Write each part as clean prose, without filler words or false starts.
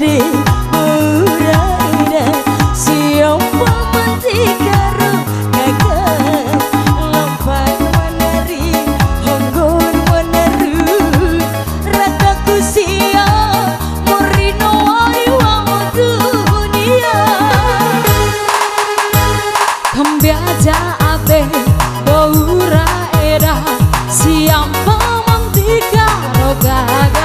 jadi ura-ura siapa mati karo kakak lampai menari honggon meneru ragaku sia morino wang dunia kambiaja abe ura era siapa mati karo kakak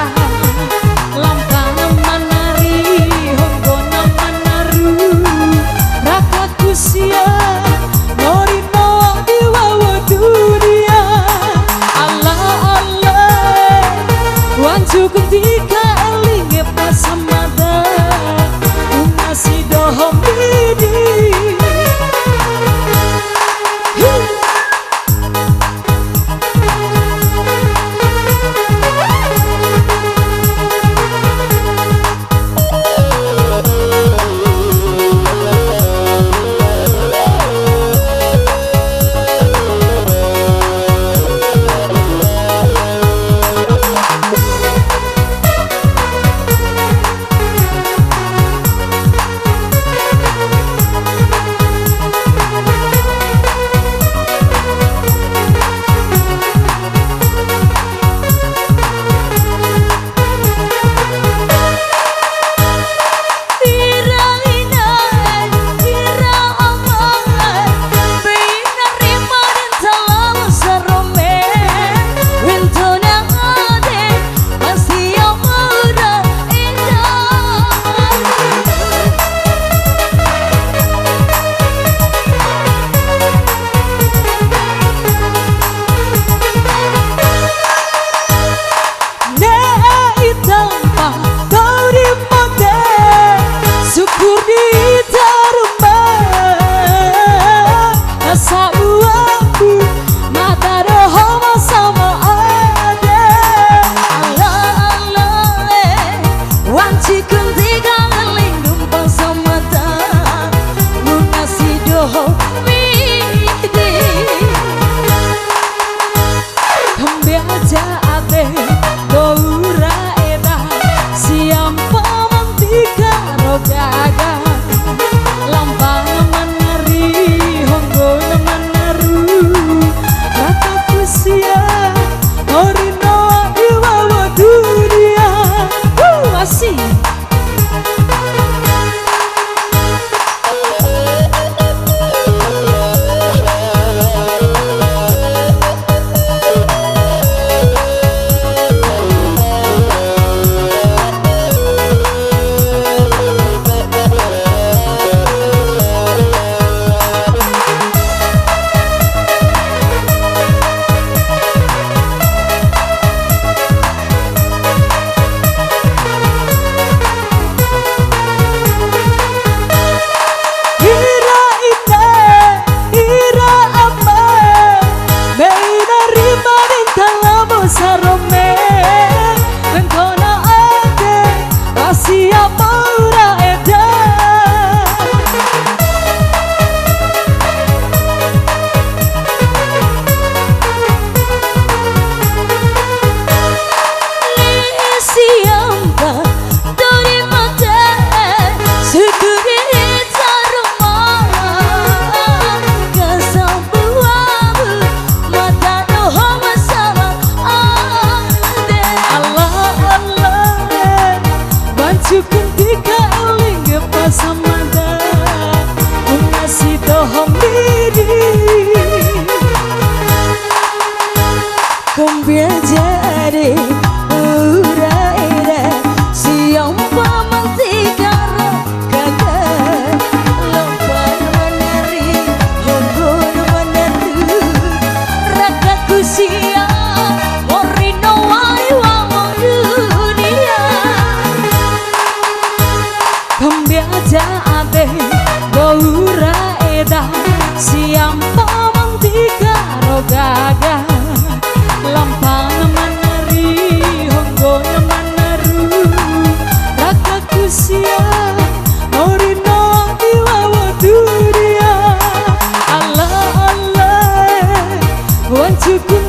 ketika elinge pasamada masih dohom bidi Kumbia jadi ura-ura siapa mati karo kakak lampai menari honggon meneru ragaku sia morino wang dunia kumbia jadi ura-ura siapa mati karo kakak lampang menari honggon meneru ragaku sia morino wawa dunia Allah Allah wancuku